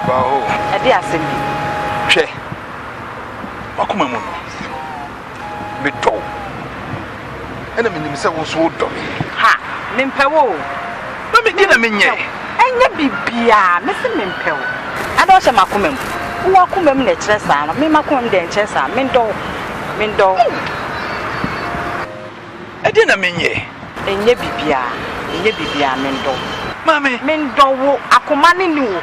Wow. A dear Cindy. Che. Wakumamu. Meto. And I mean, Miss Wood. Ha, Nimpewo. No, me did a minye. And ye be bia, Mr. Mimpel. I don't say Macumem. Wakumem the chesa, me Macum the chesa, Mindo. I didn't mean ye. And ye be bia, Mindo. Mammy, Mindo, Akumani knew.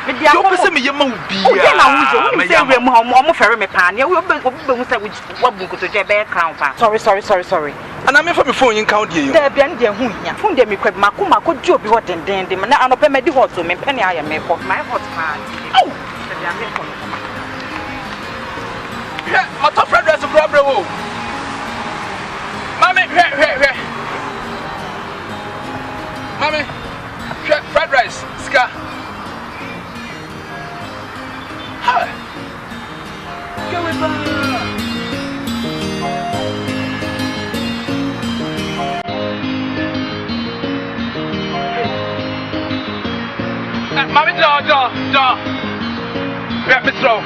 With the opposite, you won't be. I say we're more ferry me pan. You will be what book to Jabber Crown. Sorry. And I'm from before you count you. There be any who found them equipped Macuma could do what and then them and I pay me the horse to me penny I am made for my hot pan. Oh, my top friend is a brother. Mammy, Mammy, fried rice, scar. Hi. Go with Mommy, door. Grab me throw.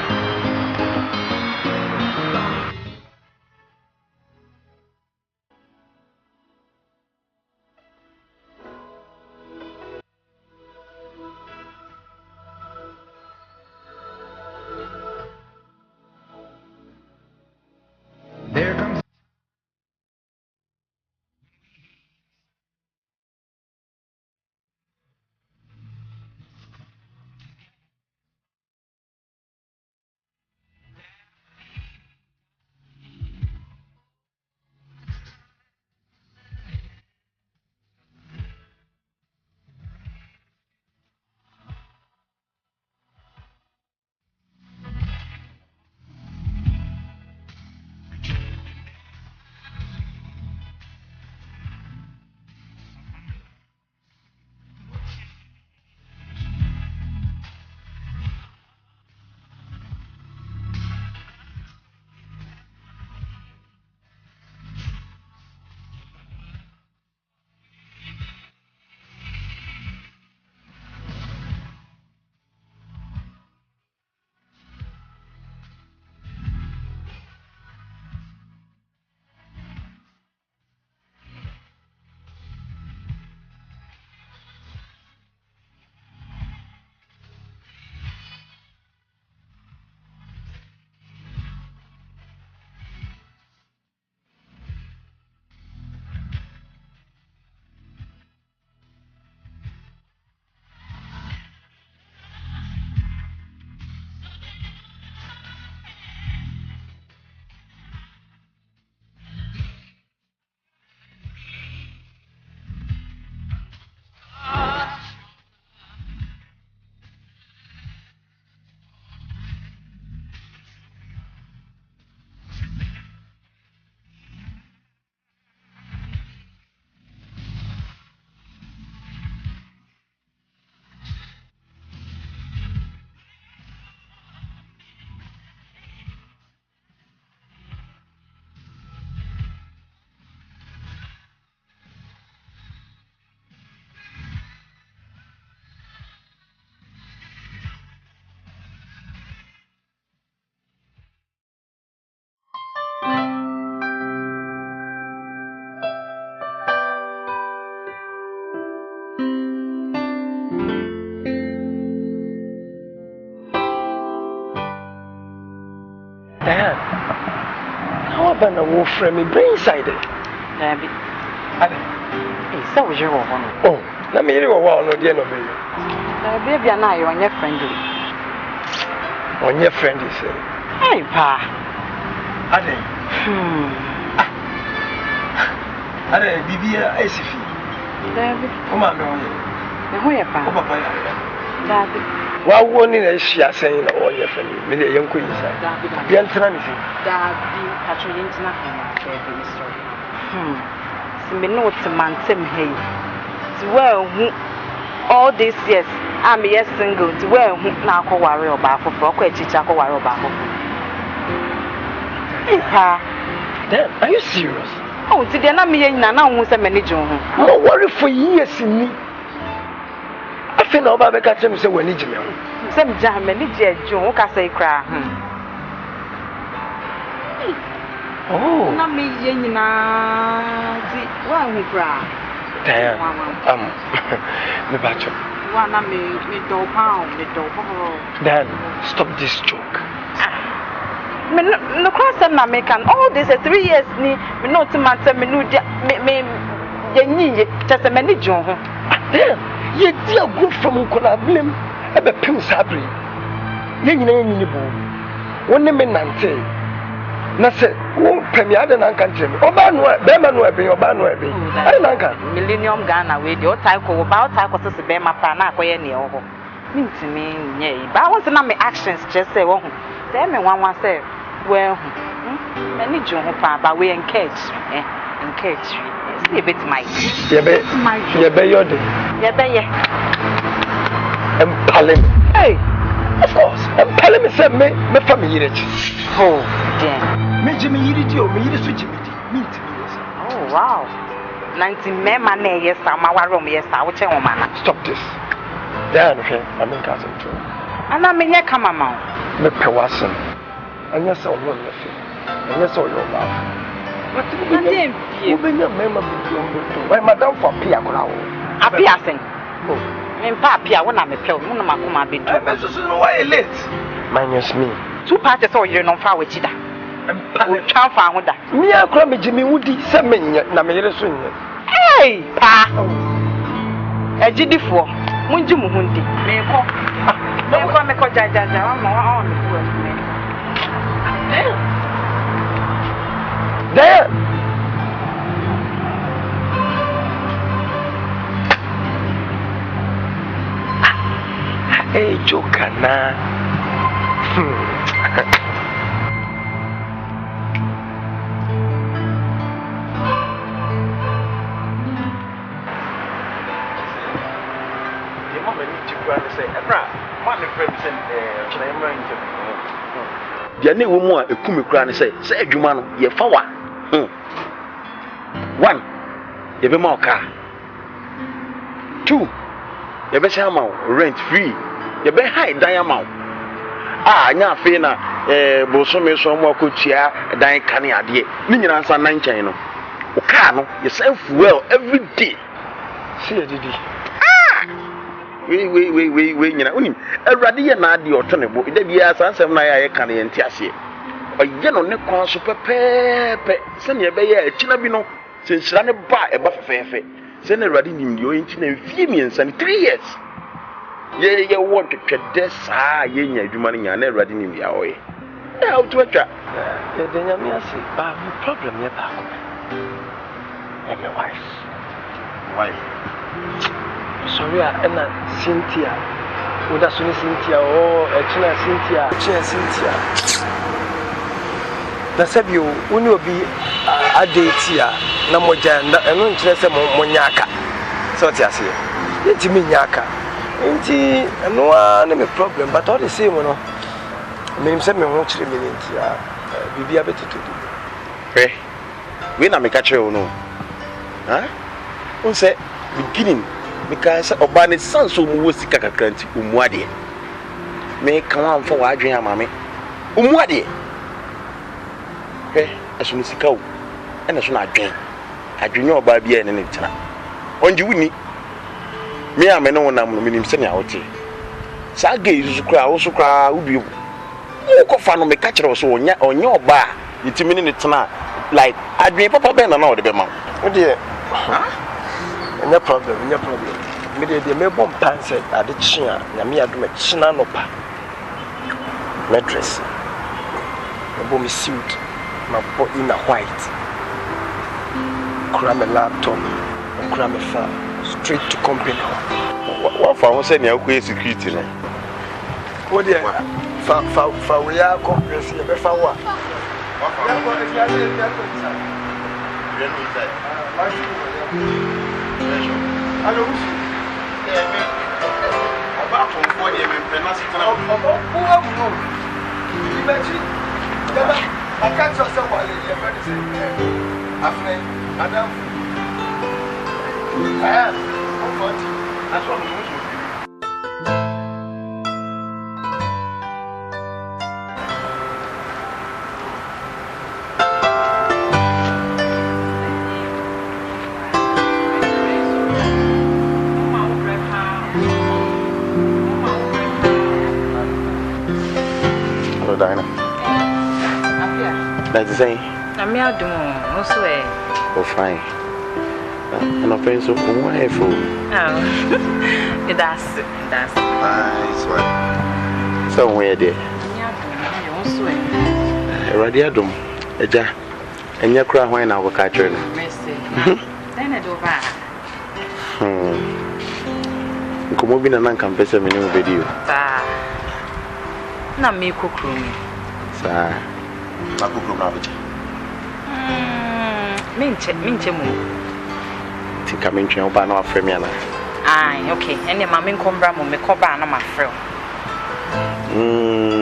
Diane, how about a wolf from me brain side? Debbie. So was your one. Oh, let me hear a while, no dear, no baby. Baby, and I on your friendly. On your friend, he said. Hey, Pa. Ade. Ade, Bibia, ICF. Debbie. Come on, no. Who are Pa? Daddy. What one in a shia saying on your friend, Millie Young Queen said. The answer anything. Daddy, actually, it's nothing, baby. Me know it's a man, same hey. Well, all these years, I'm yes single. Well, now go worry about for quite teacher, go worry about. Hey, Pa. Damn, are you serious? Oh, today I'm here, Nana who's a manager. No worry for years in me. afei na ọba bɛka kyerɛ me sɛ w'ani gye me ho sɛ megya me ni gye adwo wo kasa yi koraa oh na meyɛ nyinaa nti woahu koraa Diane me bacho wa na me dɔw paa Diane stop this joke me no cross na me can all this 3 years ni me no to matter me no me yenyi just me ni jon ho Diane ye dia go from kola blem e be pim sabre ye nyina yenyi bo woni me nante na se wo pemi ade na nka nkyerɛ me oba no be ma no ebe oba no ebe ai na nka millennium Ghana we dey o tai ko so be ma pa na akoye ne ho mintimi nye yi ba won se na me actions just say wo ho say me wanwa say well me ni jon ho pa ba we encourage see a bit my ye be yode ye empalem hey of course empalem say me fa me yire chi oh damn me jimi yiri di o me yiri so jimi di mintimi yes oh wow 90 me ma na yes ma waro me yes wo che wo ma na stop this Dan okay I mean cousin too ana me nye kama ma me pe wasen anya se o won lefe anya se o yo ba what you be you be nya me ma bi do why madam for pia kola wo apia sen oh me pa pia wo na me pe wo na makoma be do me so no why late minus me two parties so you no fa we chida o twa fa ho da me akora me jimi wudi se me nya na me yere so nya hey pa ejidifo munji mu hundi me ko jaja ma on ku me there hey jokana dia ne wo mu a ekumi kura ne sɛ adwuma no ye fa wa 1 ye be ma oka 2 ye be sha ma rent free ye be high dan ama anya afi na boso me so mo akotua dan kane ade ni nyina nsa nan nkyɛn no oka no ye send fuel every day see didi we nyina unim awrade ye na ade oto ne bo da bia sansem na ya ye kan ye nti ase oye no ne kon so pepepe se ne be ye akina bi no se nsira ne ba e ba fefefe se ne awrade nim de o nti na mfie miensa ne 3 years ye want to twede saa ye nya adwuma ne nya na awrade nim ya oye how to atwa ye de nya me ase ba problem ye ba ko and my wife sorry and Cynthia oda so Cynthia oh echina Cynthia na sabio uni obi adate a na moja eno nkyere se mo nyaka so ti ase enti me nyaka enti eno a na me problem but all the same no me se me ho kyere me enti a bibia betutu we na me ka kyere wo no unse beginning because oba ne sanso mu wosika kakranti umuade me kan amfo wa adwen amame umuade aso sika wo ena so na adwen oba bia ne tena onji wuni me ame no wonam no minim se ne awote sa ga izu kra wo so kra ubi wo ko fa no me ka kire wo so onya oba yitimi ne tena like adwen papa ben na wo de be ma wo de no problem me de me bom panse ade chia na me adom china no pa me dress me bom suit my body in a white cram a laptop cram a phone straight to company what for say na ku security na what there fa we are compress e be fa wa ya ko e ya ko inside you know inside hello about from body and penalty now who have no imagine I can't just say what you friend say after madam I am 40 that's what we so Dinah. That's the same. I'm here doing also. Oh, fine. And a friend so wonderful. Oh, that's Nice one. So, where there? Radiadum, Eja, and your cry when I will catch her. Then I do that. Come over and uncompass a minimum video. Na me cook room. Sir, I cook room. Minche mo. Think I'm in China, no Fremiana. Aye, okay. And the mammy come bram me cover no my friend.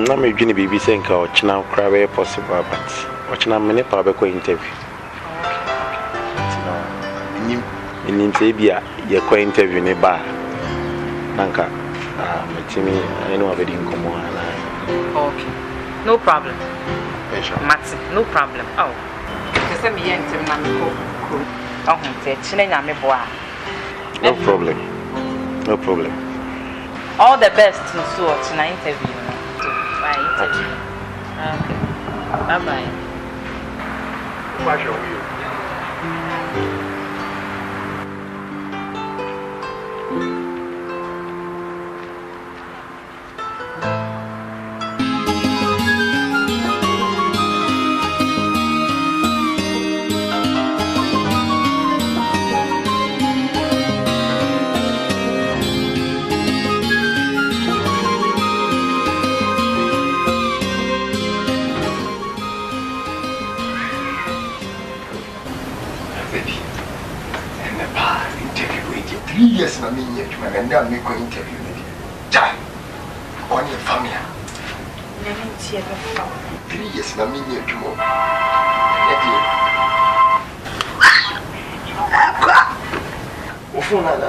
Na me Gyeme baby saying ka ochina kra we possible but ochina me ne pa be ko interview. Nim say bia ye ko interview ne ba. Nanka metimi eno abedi nkomo ana. Okay. No problem. Sure. Mati, no problem. Oh. Kese me yentem na me ko. Oh, te chine nya me boa. No problem. No problem. All the best to so ochina interview. Bye. Okay. Bye-bye. What's your view? Yes, my minion, and now make an interview with you. Gyeme, on your family. 3 years, my minion, tomorrow. Oh, Family, I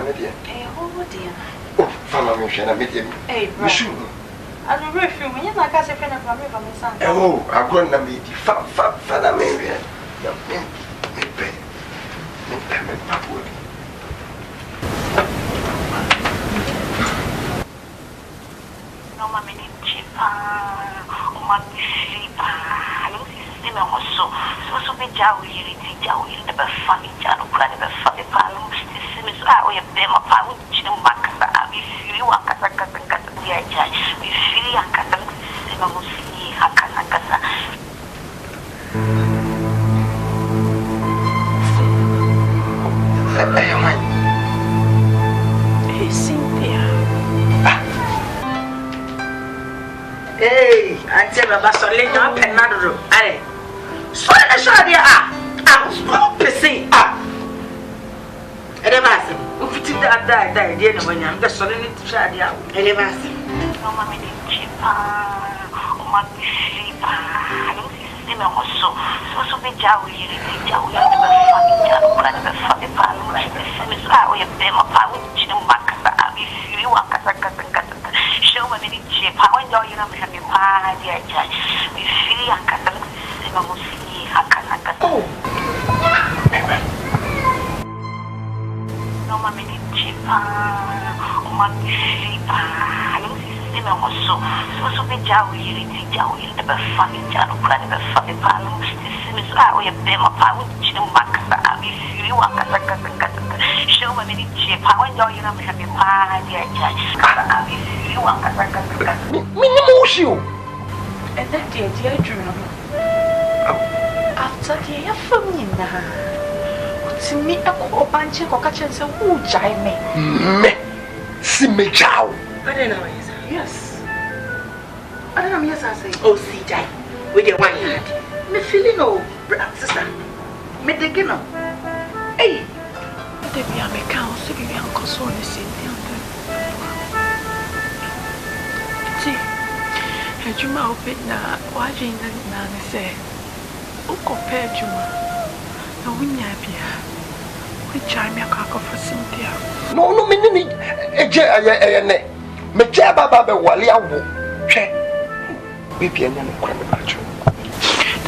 met him. Hey, I don't refuse me. I can't say, oh, I'm going to meet you. Family, no mama ni chipa umamisipa lo sistema hoso so be jawi ne ba fa mi jano kra ne ba fa be pa lo sistema so o ye be ma pa unchi no makasa abi fili wa kasa ya jai mi fili akata sistema musiki hakana kasa Hey, Auntie Baba Solid, no penado. Aye. So the shadia I'm pissing up. Elevasi, ufiti die, dear, when I'm the solid shadia. Elevasi. No mama ni chipa umamisipa lo sistema hoso so be jawi ne ba fa mi jano kra ne ba fa be pa lo sistema so o ye be ma pa unchi no makasa abi fili wa kasa show me ni chipa when you know me pa dia jai we feel akata sistema musiki hakana kasa no mama ni chipa umamisipa lo sistema hoso so be jawi ne ba fa mi jano kra ne ba fa be pa lo sistema so o ye be ma pa unchi no makasa abi fili wa kasa show me ni chipa when you know me pa dia jai abi fili wa kasa Minimum. And that dear dream. After the year from you now. To me, a co bunch of catchers who Gyeme. See me chow. I don't know, yes. I don't know, yes, I say, oh, see, Gyeme, with your 1 hand. Me feeling no, sister. Me digging up. Hey, they be a mechanic, so be uncle so the same thing. Juma open na watching na say o compare Juma na winya bia we Gyeme akako for Cynthia no me ni eje ne me je baba be wale awo hwe we bia nya no kwa me bacho.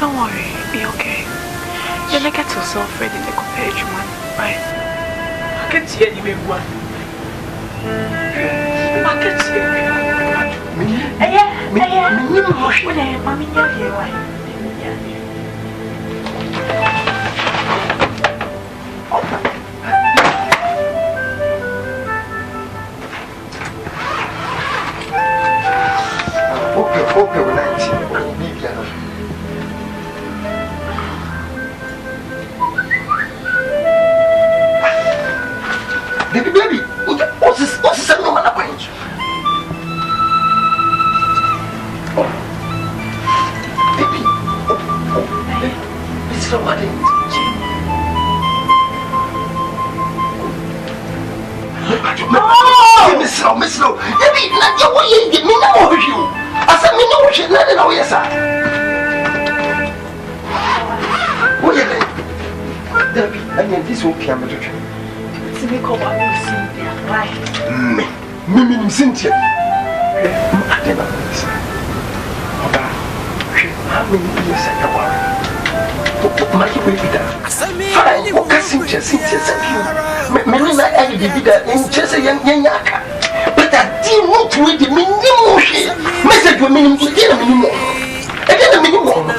Don't worry, be okay. You make it yourself ready to compare Juma, right? I can't see any way one. I can't see any way. Baby, what's this? No man appoint you. Baby, it's not what Miss No. Baby, not your way. You mean no you. I said, me no shit. Not know yes, sir. What you think? Baby, I need this whole camera to try. Me call what you Cynthia. Why? Me Cynthia. I never listen. Oba, how many years I know? My baby da. Fine, okay, Cynthia, thank you. Me na I did that in just a young yaka. But I didn't want to read the minimum message for minimum to get a minimum. I get a minimum.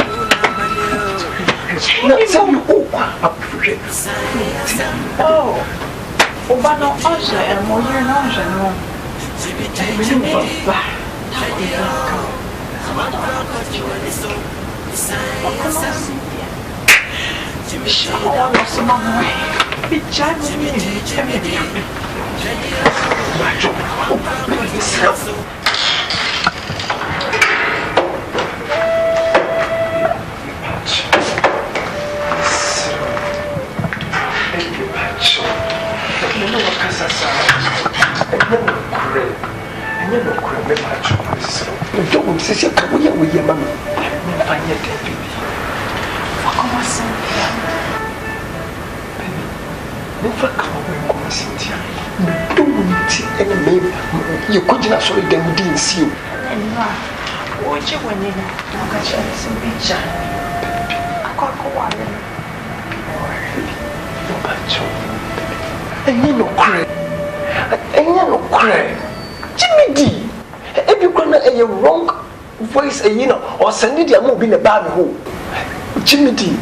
Not some you oh. Oba no ọsẹ ẹmọ yẹn náà ọsẹ náà ẹmí ní bàbá ọkọ náà sì ṣe àwọn ọsẹ máa mú ẹ bí jáde mi ẹmí ẹmí ẹmí bàjọ bẹbí sẹ. Don't say you can't wait with your mammy. Find your dead baby. Come on, Cynthia. Baby, never come away from Cynthia. Don't any baby. You couldn't have sorry them didn't see you. And now, what you want to catch some bitch? I can't go on. And you no cry. Jimmy D. If you gonna a wrong voice, or send it your move in a bad hole. Jimmy D.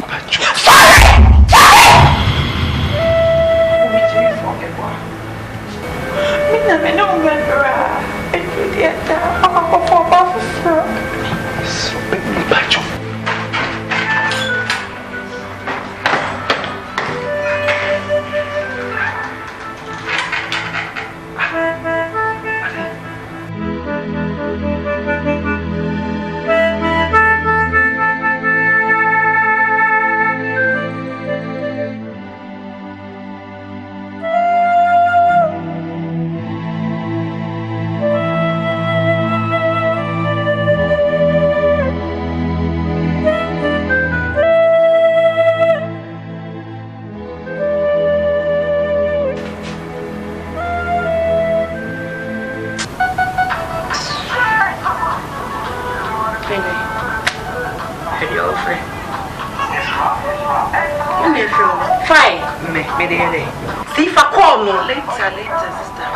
See if I call no later, sister.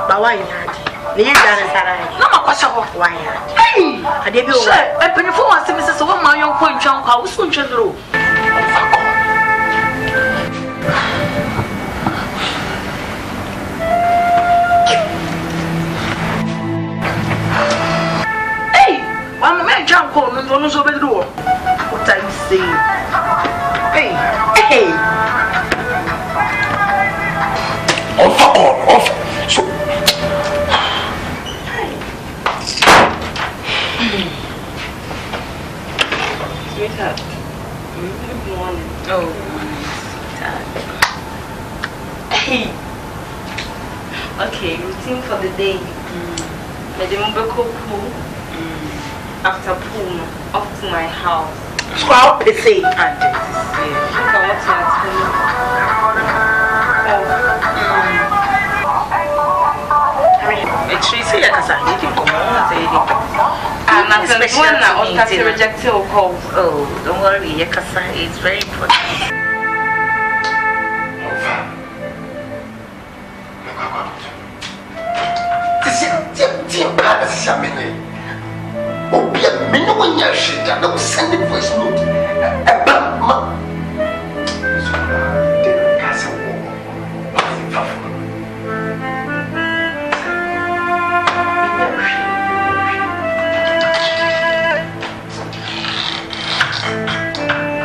But why not? The young man is alive. No, my question of why not? Hey, I did you say, I pay for one semester, so one my young point, John, I was soon to do. Hey, one man jump on the one over the door. What are you saying? Hey. Oh, fuck off. So. Sweetheart. Good morning. Oh, sweetheart. Hey. Okay, routine for the day. After pool, off to my house. Squaw PC. Oh, don't worry, it's very important. na samene obia me no wonya hweda na send the voice note eba ma so de kasa wo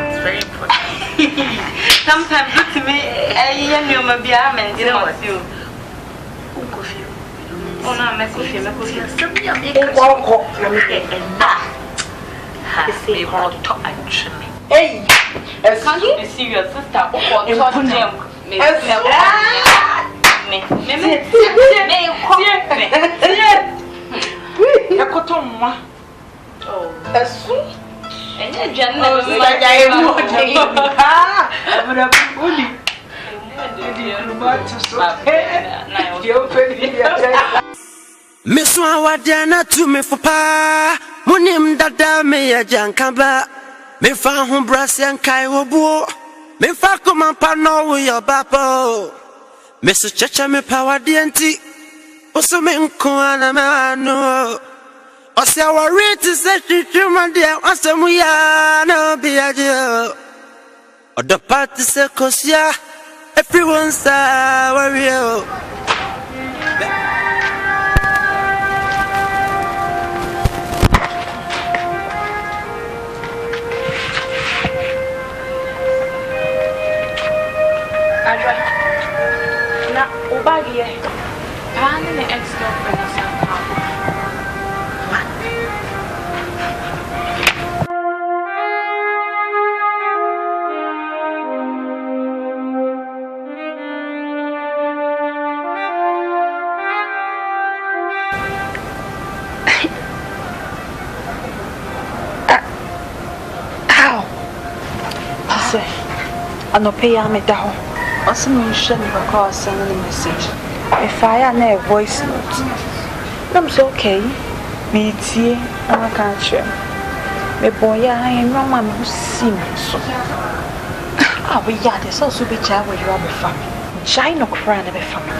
it's very important. Sometimes look to me, you may be a man, you know what you. Oh, no, I'm coffee. Hey, can't you see your sister? Miss Wadiana to me for pa, Munim dada me a jankaba, me fa hum brass and kaiwobo, me fa come and pano with your bapo, Mr. Chacha me power dienti, also me nkuana mano, or say our rate is that you man dear, or some we are no be a deal, or the party circus ya, everyone's a warrior. Planning the ex-girlfriend or something. how? I say, I no pay me down. I see me shouldn't because sending a message. If I had a voice note, I'm so okay. Me tea, I'm a country. Me boy, I am no man who seems so. Ah, we had this also be child with your family. China crying a family.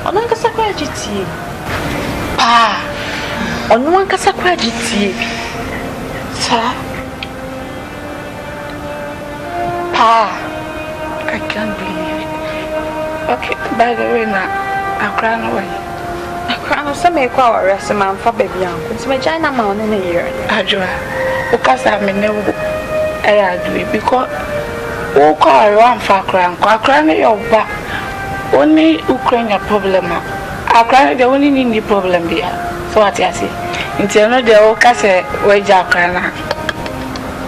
On one casa quagiti. Ah, on one casa quagiti. Sir, Pa, I can't believe it. Okay, by the way, now. I cry away. I cry some make our rest man for baby uncle. It's my China man in a year. Ajua, because I'm in no I agree because who call around for crying? Crying your back. Only Ukraine problem. I cry the only need the problem here. So what you say? Until no the old case where Jack crying.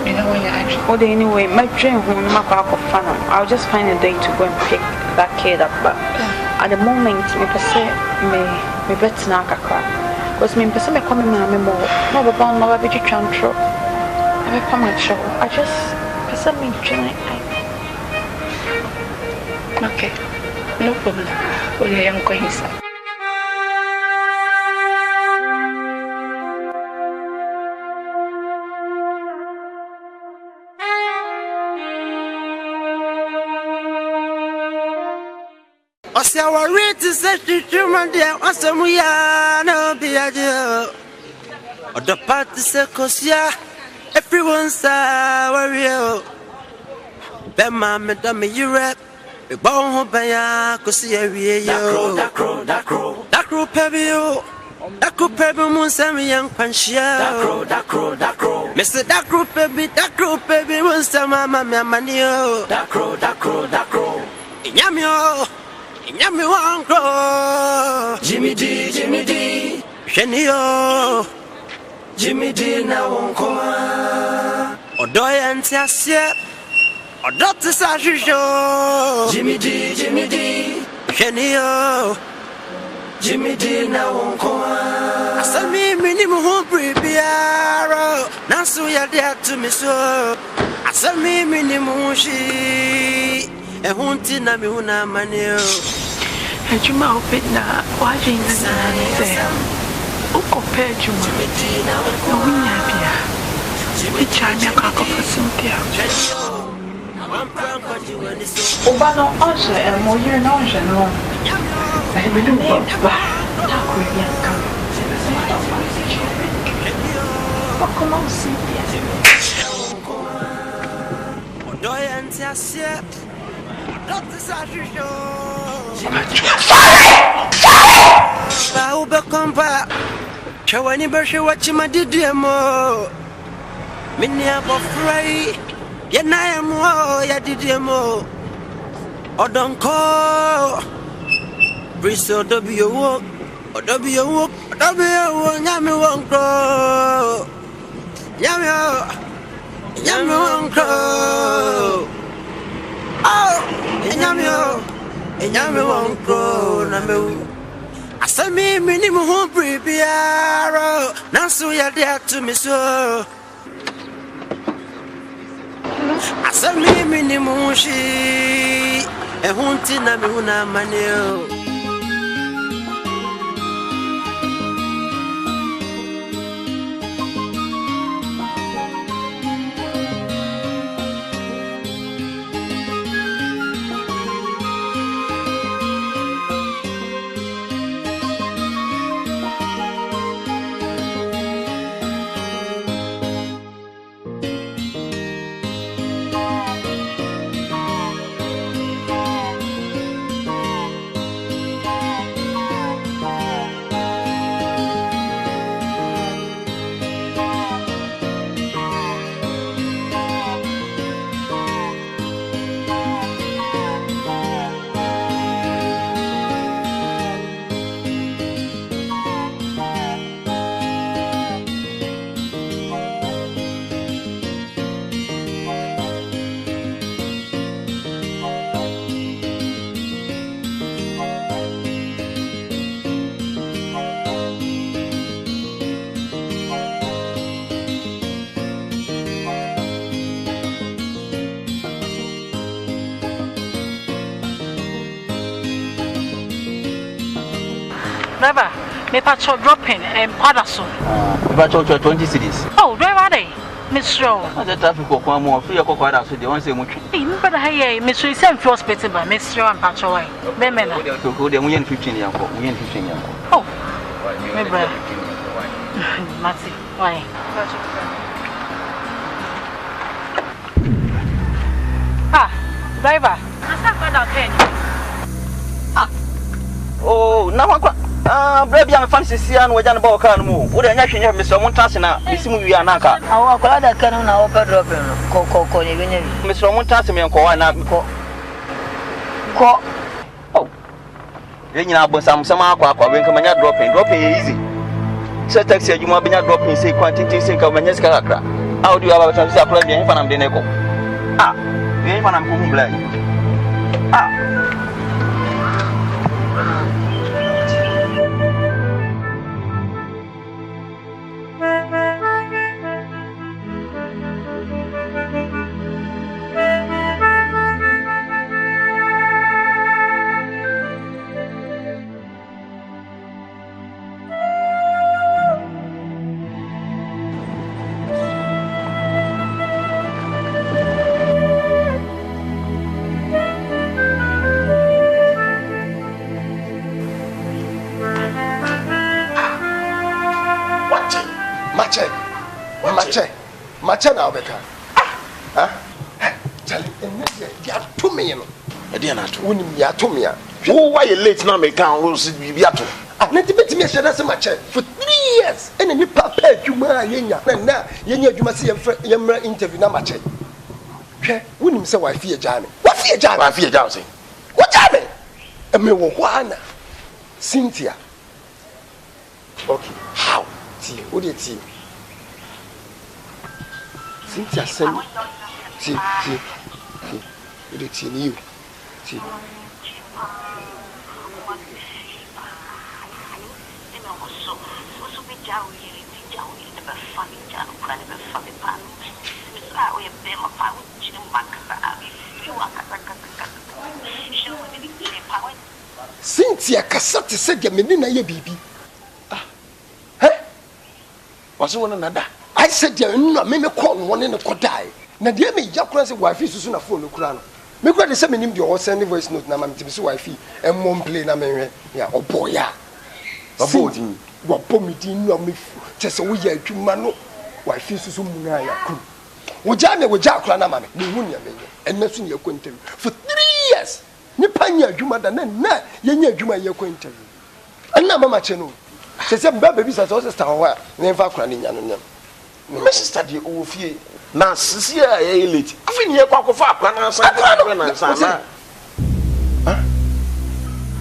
You know when you're Oh, anyway, my dream home, my park of fun. I'll just find a day to go and pick that kid up. But at the moment, me better not cry. Because me person me come my more. No, but no, I be trying to. I be come at show. I just person me trying. okay, no problem. Well, you're young going inside. I say our rate is that you man dear, or some we are no be a deal, or the party circus ya, everyone's a warrior. Bema me dummy Europe, the bone who by ya, cause here we are. That crow, pebble. That could pebble moon, some young panchia. That crow. Mr. That crow, baby, wants some mamma, manio. That crow. Yamio. Nyami wanko Gyeme D Shenio Gyeme D na wanko Odoye antiasye Odote sa shisho Gyeme D Shenio Gyeme D na wanko Asami minimu humpri biaro Nasu ya dia tumiso Asami minimu shi Ehunti na mi una manio Juma open na watching the Uko pe Juma no winya bia Ichanya kako Cynthia Oba no oje mo yire na oje no. I be do ba. Ta ko yan kan. come on, see. Chawani Bershi watching my DDMO. Minia Bofray, Yanayamo, Yadidimo. Or don't call Bristol W walk, or W walk, Yami won't grow. Yami won't grow. Oh, Yami won't grow. I said me minimum home prepare. Now so you're there to me so. I said me minimum she a hunting na me una manio. Driver, me patrol dropping and Padaso. Patrol 20 cities. Oh, driver, they Miss Show. The traffic will come more free of Cocoa, so they won't say much. But hey, Miss Show is sent for hospital by Miss Show and Patrol. Bemena. To go there, we ain't 15 years old. We ain't 15 years old. Oh, my brother. Matty, why? Ah, driver. I can't find out pen. Oh, now I'm brave young fancy and we're done about can move. Would I actually have Mr. Montasina? Miss Muyanaka. Our color cannon, our dropping. Coco, Mr. Montasina and Koana. Oh, then you have some aqua when come and dropping easy. So, taxi, you might be not dropping, say, quantity, say, come and Yaska. How do you have a chance to apply the infant of the Neco? Ah, the infant of whom blind. Ah. Macha na obeka. Charlie, they are to me, you know. They are not. When you are to me, why you late now? Make can will see be at all. I need to be me share that much for 3 years. And then you papa you ma yenya. Na yenya you must see yemra interview na mache. Hwe, wonim say why fear Gyeme. What fear Gyeme? Why fear Gyeme? What Gyeme? E me wo hwana. Cynthia. Okay, how? Tea, what do you tea? Cynthia send tea. What do you tea you? Tea. Cynthia Cassette said, "Yamina, ye baby." Hey, was one another. I said, "You me call one in the Kodai." Now, dear me, Jackran's wife is soon a phone to Kuran. Me quite the same in the old sending voice note, Namam Tim's wifey, and one play Namere. Yeah, oh boy, yeah. A boating, what pomitin, you me just a weird to Mano. Why feel so munaya crew? Wojame wojakra na mame, ni hunya menye. And nothing you couldn't for 3 years. Nipanya Juma than na yenya Juma ye couldn't. And now Mama Cheno. She said, baby, says also star, never crying. Mrs. Study Ofie. Now, Sisia, elite. I think you're quite far.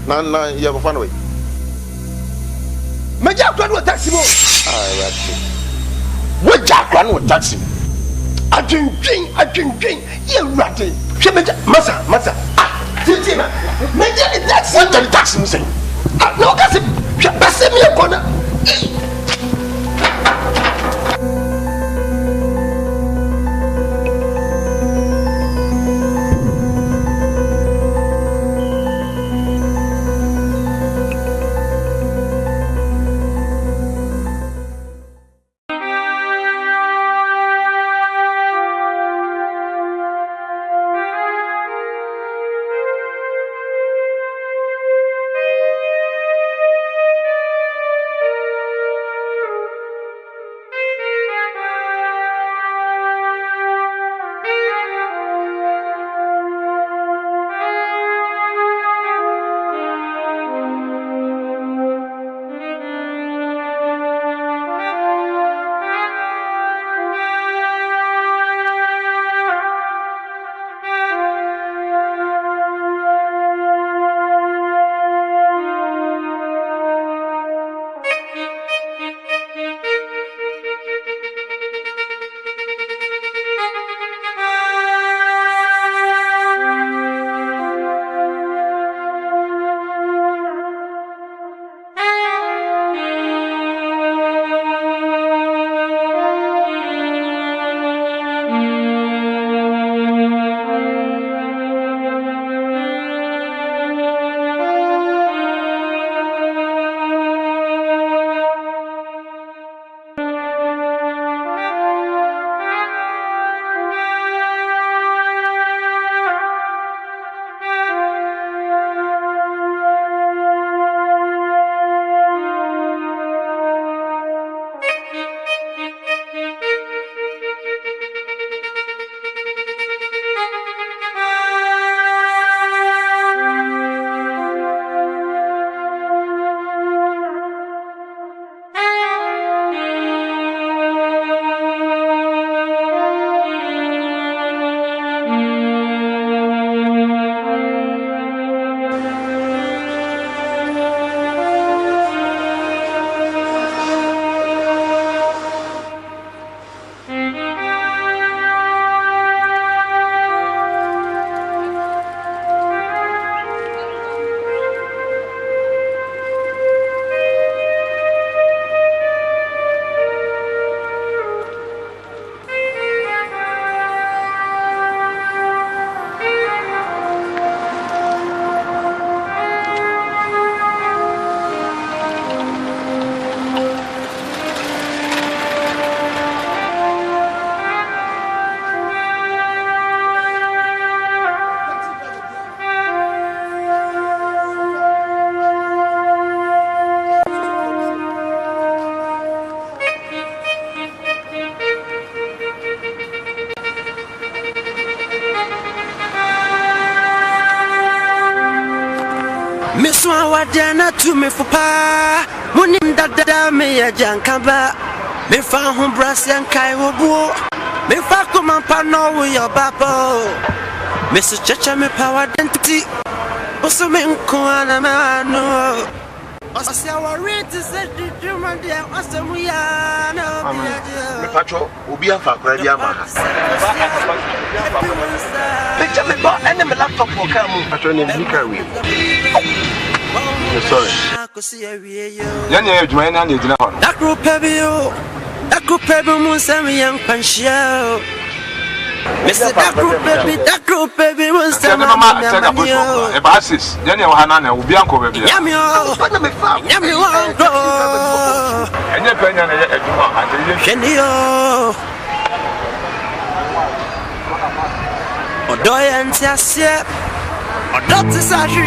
Nana, you have a fun way. Major Clan taxi. What Jack Run with taxi? I drink, you ratty. Massa. Titima, Major taxi. What the taxi say? No, gossip. Pass me a corner. Miss Wadana to me for pa, Munim da me a jankaba, me found home brass and Kaiwo, me Fakuman Pano with your bapo, Mrs. Chacha me power identity, also me Kuana Mano. I say, our rate is that the German dear, awesome we are no Patrol will be a fact, Radiama. Picture me bought and my laptop for come. Patrol in Hickory. Sorry. That group Pebio, that group Pebble Munsami young Panchio. Mr. That group baby was the mama. A basis, Daniel Hanana will be uncle baby. Yamio, and your penny or Doyan Tassia or Dr. Sasha.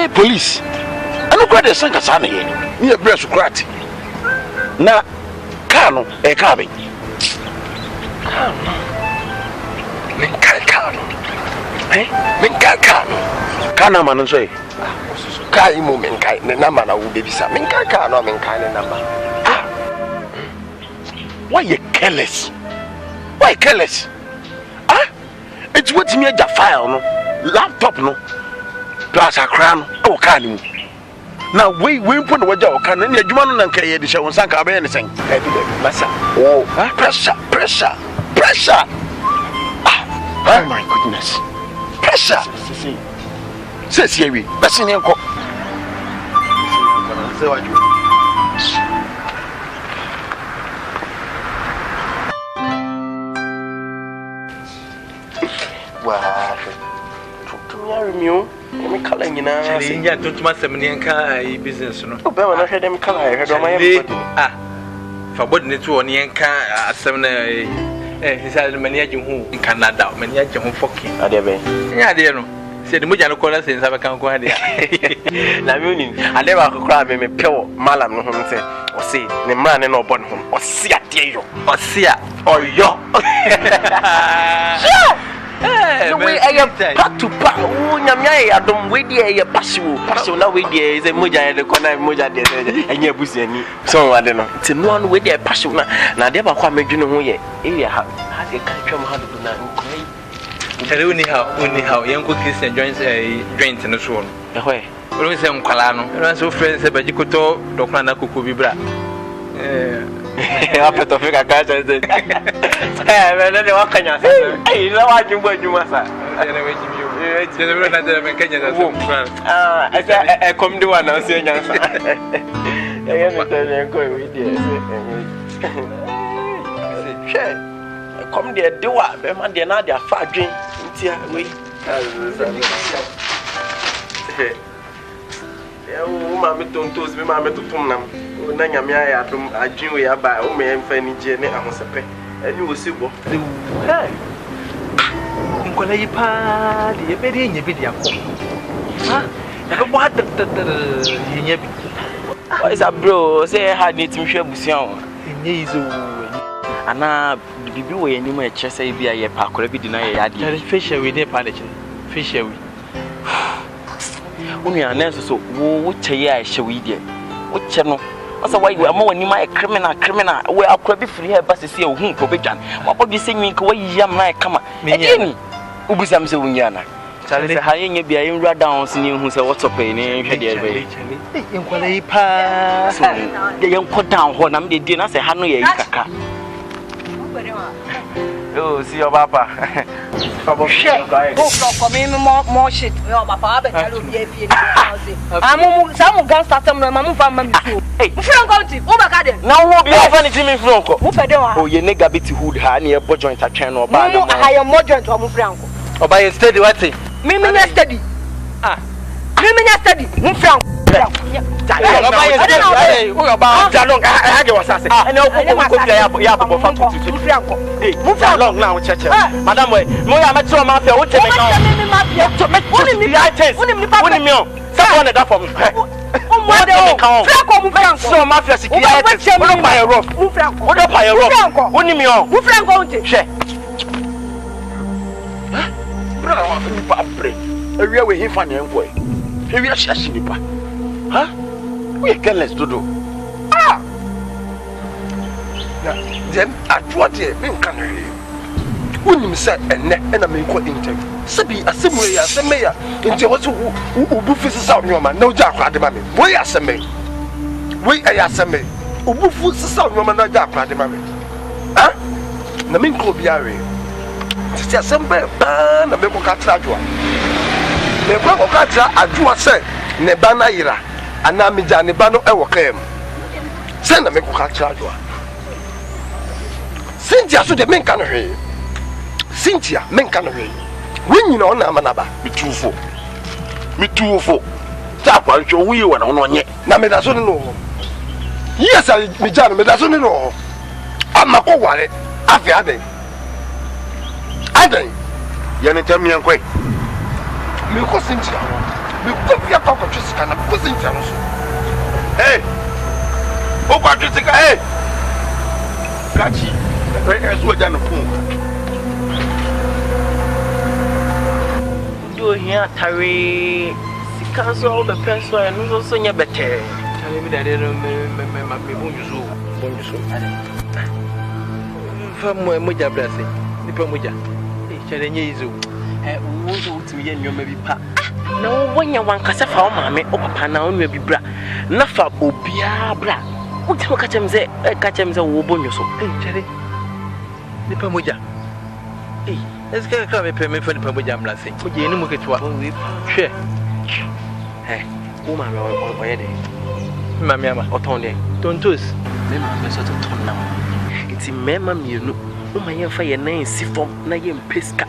Hey, police. I don't grab the Sanka Sana here. Near Bressocrat. Na Kano, a cabin. Menkano. Eh? Menkano. Kana man say. Kai mo menkai ne number na wo bebisa. Menkano menkai ne number. Why you careless? Why careless? Ah? It's what me a file no. Laptop no. Plus a crown. Oh, can now we put the wager or can any human and carry the show on Sanka be anything. Massa. Oh, pressure. Oh my goodness. Pressure. Says here we. That's in your court. Wow. To me, me calling you now. Yeah, don't must have any business. No, but when I heard them call, I heard my for what need to only at 7 he said, many of you who in Canada, many of you who fucking. Are there? Yeah, dear. Said the Mujano callers since I can't go ahead. I never cry me pure malam no home say or say the man no born home or see a dear or see a or yo. Hey, we are back to back. Oh, Nyamya, I don't wait there. Passion now. Wait there is a Muja, the corner Muja, and your business. So I don't know. It's no one with their passion. Now, they are quite you know who ye. Area has a country how to do that. Only how young cookies and joints a drink in the soul. Away. Always some Calano. And I'm so friends about you could talk, Docana Cucubibra. After to figure out that. What can you say? Hey, you know what you must have. I come to one and say, come there, do what? Man, they're not their fat drink. Mamma don't toast me, Mamma to Tumnam. Nanyamia, I dream we are by home and Fanny Jenny and Hosape. And you will see what. Hey, Uncle, the obedient video. What the what is a bro? Say I had need to share with you. And now, the baby, any more chess, I be a park, or be denied. Fisher with their panic. Fisher. Only an answer so, what a year shall we do? What channel? What's a way you are more than my criminal? Where I'll be free here, but to see a whom for big John. What would you say me? Yam like come on. Ubusam so Yana. Charlie, high be a rat down, seeing who's a what's up in a the young put down when I'm the dinner, say Hanoi. Oh, see your papa. Shit. Go for me more shit. No, my father. I'm some gun start some mamma family. Hey, Franco, now won't be funny to me, Franco. Oh, you nigga bit hood, honey, a boy joint a channel. I am more joint to Franco. Or by a steady, what's it? Mimi steady. Ah, Mimi steady. Franco. About Jalong, I was asking. I know long now, Church. Madame, Moya Metro Mafia, what to someone that from so Mafia security. What up by a rope? What up by a rope? What do you mean? Who Franco? A real way he found young boy. Here we are shashing. Huh? We can let's do. Ah! Then I brought the Canary. When you said and I make what interview. Sabi, a similar as a mayor into what who buffets out your man, no jack at the mammy. Why as a may? We are some may. Who buffets out your man, no jack at the mammy. Huh? Naminko Biari. Just some bear ban a member catrajua. The Babo Catra, I do a say, Nebana Ira. Anamija ne ba no e wokem se na me ko ka tra adwa Cynthia so de menka no hwe Cynthia menka no hwe wonyina ona amanaba mitufo ta kwa ncho wi wa na ono nye na me da so no yes I me ja no me da so no ama ko ware afi aden ye ne tam yan kwai me ko Cynthia Me could be a talk of just kind of pussy. Hey! Oh, what you think? Hey! Gachi, as well done a phone. Do here, Terry. Cancel the person and also your better. Tell me that I don't from where Muja blessing. The Muja. Challenge won't me and you may be pa. No, when you want Casafa, mammy, or Papa now will be bra. Nafa Obia bra. What you catch him say? Catch him the Wobon so. Hey, Cherry. The Pamuja. Hey, let's get a payment for the Pamuja blessing. Would you look at what we share? Hey, woman, or day. Mamma, or Tony, don't do us. Mamma, sort of ton now. It's in Mamma, you know. Oh, my young fire name, Sifom, Nayam Pesca.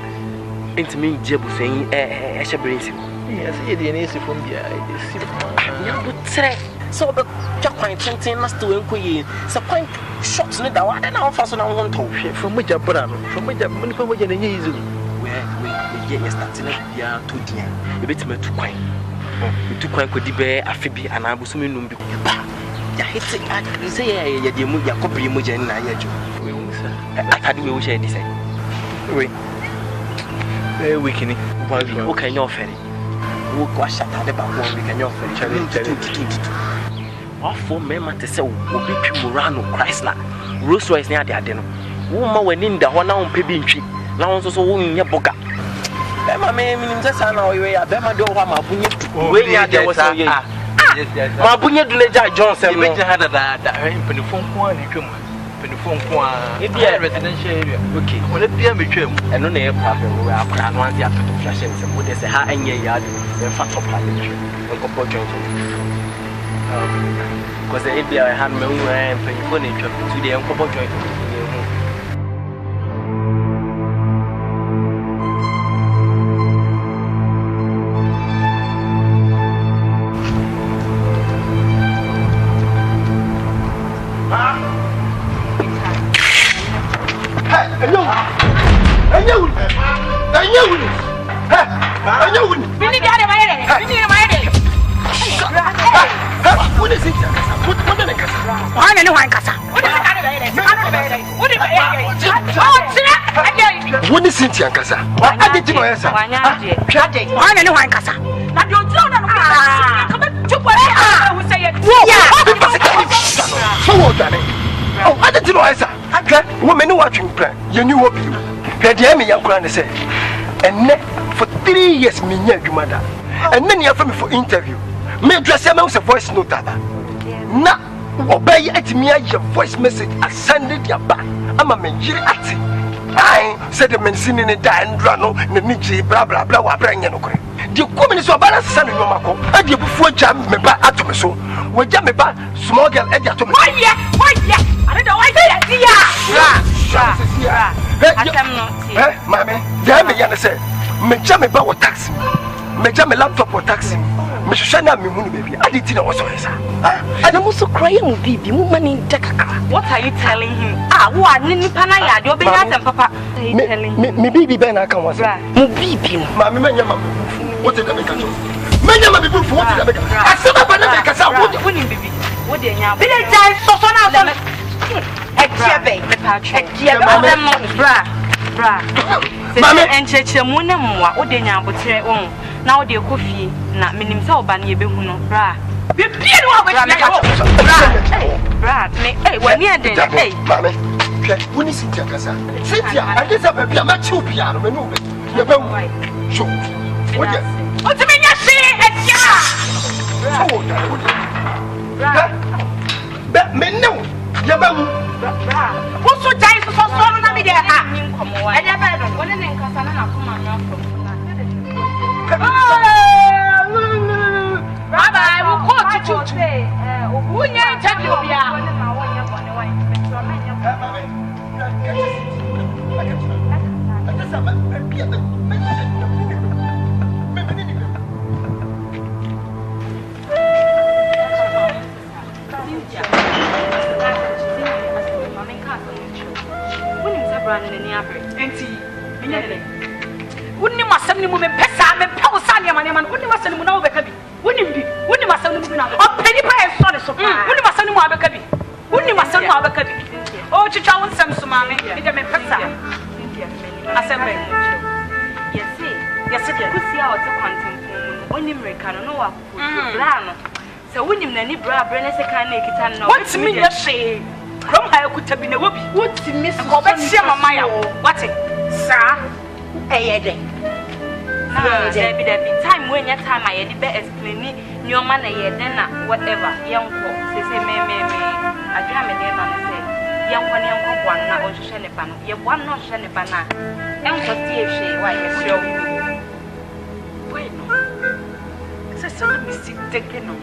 Into me, Jebu saying, I shall bring him. Yes, it is from the idea. So the Japan 20 must do inquiry. So point shots in the one and our first one to from which I put on from which I'm going to put in the where we get starting here 2 years. A bit me too quiet. We took quite good debate, a Phoebe, and I was assuming no be. Ya hit it, I say, ya dear Muja, copy Muja, and I had we wish I decide. Wait, very weakening. What can you offer? Who got shut out about one we can offer each other. All 4 men to say, will be Murano, Chrysler, Rose Royce near the Adeno. Woman went in the one on Pebin tree, now also in your boca. Bema means that's how we are. Bema do what my bunya. When you are there was a my bunya do Leja Johnson. We had that Penifon Quan, Penifon Quan, if you are residential area. Okay, well, it be a mutual and no name problem. We are crown one the after flashes and what is a high and yard, the fat of planning, and couple joints. Because the ABI had me and Penifon to the couple joints. What is it, Yankasa? I didn't know answer. I know Yankasa. Now you're who say it. Oh, I didn't know answer. Women watching plan. You knew what you had. Young Grand said, and for 3 years, me near you, mother. And then you have me for interview. Me dress a mouse a voice note. Now, obey at me your voice message. I send it your back. I'm a man, I said the medicine in a dying drano, the Nichi, blah blah blah, or bring you. The woman is a balance son in your mako, and you before jam me back at me so. When jam me back, small girl at your why, yeah, I don't know why, yeah, mammy, damn me, Yana said, me jam me back taxi, me jam me laptop or taxi. Miss Shana, me baby, I didn't know what's on his. And I'm also crying with baby, woman in Jakarta. What are you telling him? What? Nipana, you're being and papa. Me baby Ben, I can was baby. Mammy, what did I make a joke? Many of my people for what did I make? I said, I'm winning, baby. What did you die so now? Mammy, and Church, what did you now the coffee, not meaning so bad, you be no bra. You did what Brad, hey, when you did, hey, mammy, when is it, Cynthia? I guess I'm a match you piano, remove it. You're very shoot. What do you mean? That men know. What's so tight for so long? I never know. When I think I'm Rabbi, I will call you today. Who you tell you? Wouldn't Yes, it is. See how to contemplate. Only American, no one. Brano. So when you need bra, Brenner, can make it. What's me? Yes, say. From how could have been a whoopee. What's Miss Maya? What's it, sir? Hey, there be time when your time I had better explain your man then whatever young folks say me I dream a man say young one now or Shenepano, you one not Shenepana, and for see if she why you show me. Wait, no, it's a mystic taking on.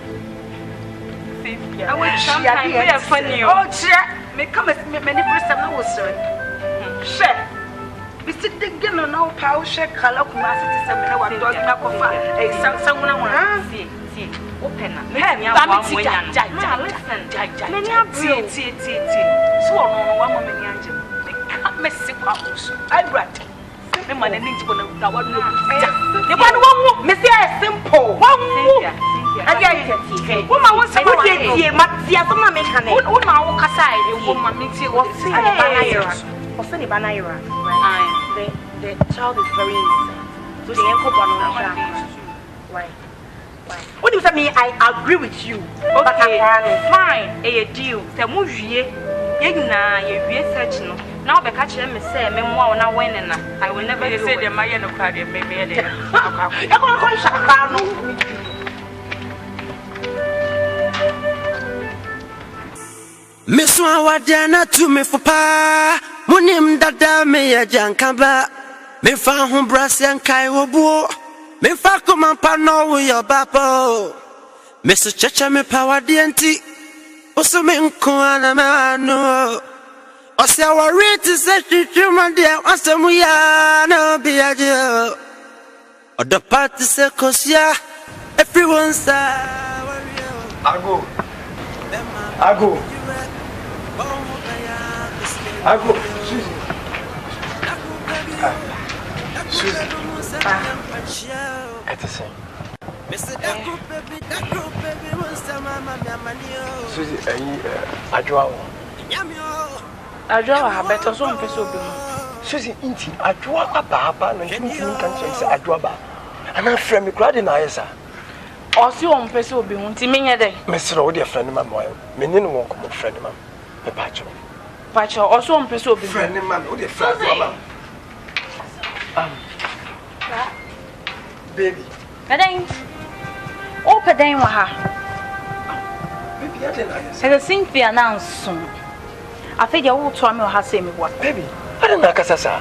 I will try funny. Oh, Jack, may come as many person I was sir. Share. Mr. Diggin on no power share color master seminar one dog macofa a someone I want to see open up. Listen, so no one woman angel. They can't mess it up. I write. The man needs to go to the one. The one won't miss it simple. One woman wants to go to Matia, some American. One hour aside, a woman meets you was Banana. The child is very innocent. So the uncle why? What do you mean? I agree with you. Okay, fine. A deal. The movie, search no. Now the catcher me say, memoir now when I will never say the Mayan of Cardia, maybe. Miss Wadana to me for pa. Munim dada me ya jankaba. Me fa hum brasian kai wobo. Me fa kuma pa no with your bapo. Mr. Chacha me power dienti. Oso me nkuana me no. Ose our rate is a human dear. Ose mu ya no be a deal. Or the party say kosia. Everyone's Ago. Susie. It's the same. Susie, Ajwa ha better so mpeso bi. Susie, inti ajwa aba na ntimi kan say ajwa ba. Ana frame crowd na yesa. Osi o mpeso bi hu ntimi nye dey. Mesra wo de friend ma moyo. Menni no won komo friend ma. Me pacho. Pacho, oso mpeso bi. Friend ma, wo de friend ma. Baby. Madam. Open den wa ha. Baby, I didn't. Say the sing fi announce. I think you will tell me how to say me what. Baby, I don't know Kasasa.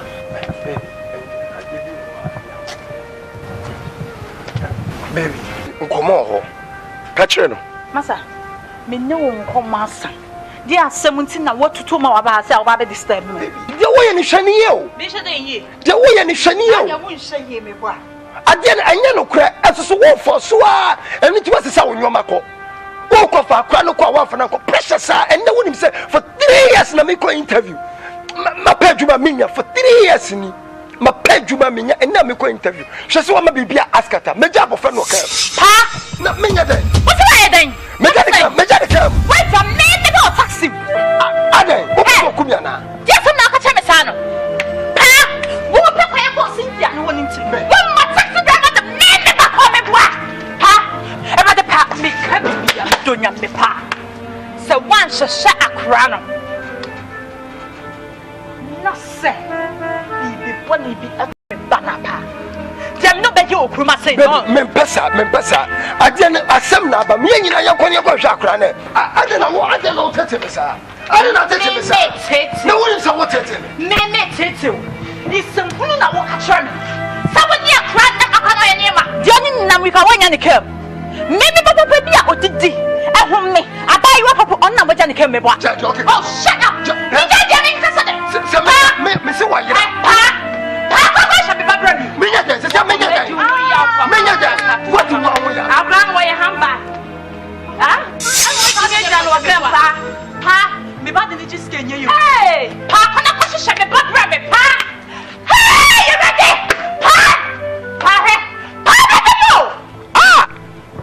Baby, come on. Catch her. Massa, me no come massa. There are 17 now what to tell my about self about disturb me. The way any shiny you. The way any shiny you. I won't say me what. Again, I know crack as a sword for Sua, and it was a sound your mako. Walk off our Quanoqua one for Uncle Precious, and no one himself for 3 years in a Miko interview. My Peduma Minya for 3 years in my Peduma Minya and Namiko interview. She's one of the Ascata, Majab of Fano. Pa, not Minya then. What's the way then? Major, wait for me to go taxi. Ade, Kumiana. Yes, I'm not a Chamesano. Pa, won't pay for Cynthia and one into me. Donya me pa. So once a shot a crown. No say. Be bonny be a banapa. Jam no bet you kuma say no. Mempesa. I didn't assemble but me and I can go shakrane. I don't know tete mesa. I don't know tete mesa. No one is what tete. Me tete. Is some fool na walk a charm. Someone near crack and Akan near ma. Johnny na we can win and come. Maybe Papa baby or did me. I buy you up on number Johnny came. Oh, shut up! Miss Why? What do you want? I'll grant away a handbag. Pa, me bad in just can you. Hey, Pa, can I push a back rabbit? Pa, hey, you ready? Pa,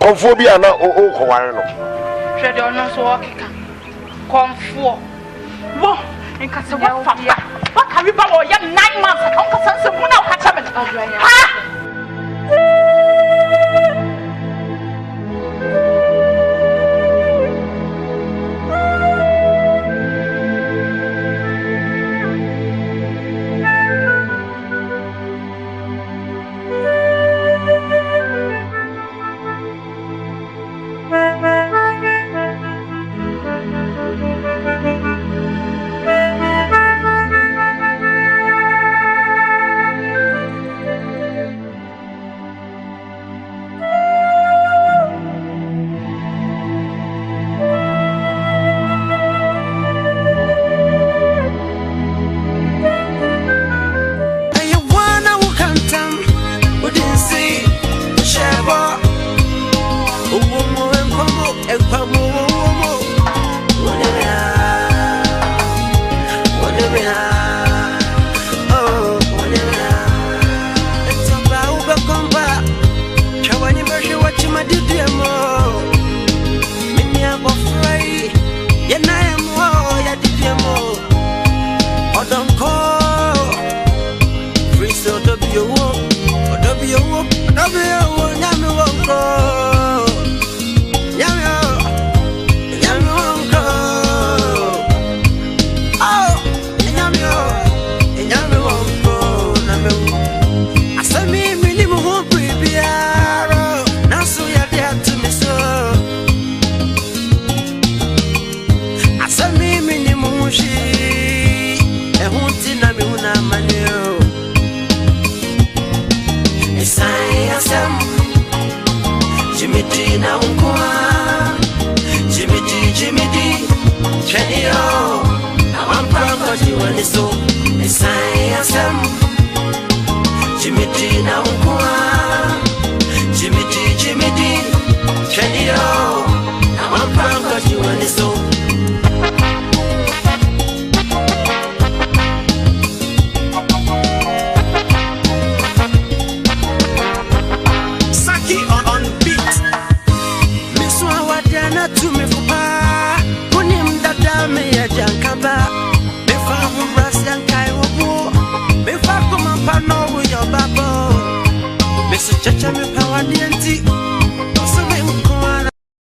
Conphobia na o wareno. Shede ono so okeka. Konfo. Wo, nka se wo fa. What can we buy? 9 months. Onka sanse mu na o ka cha me. Ha! Chacha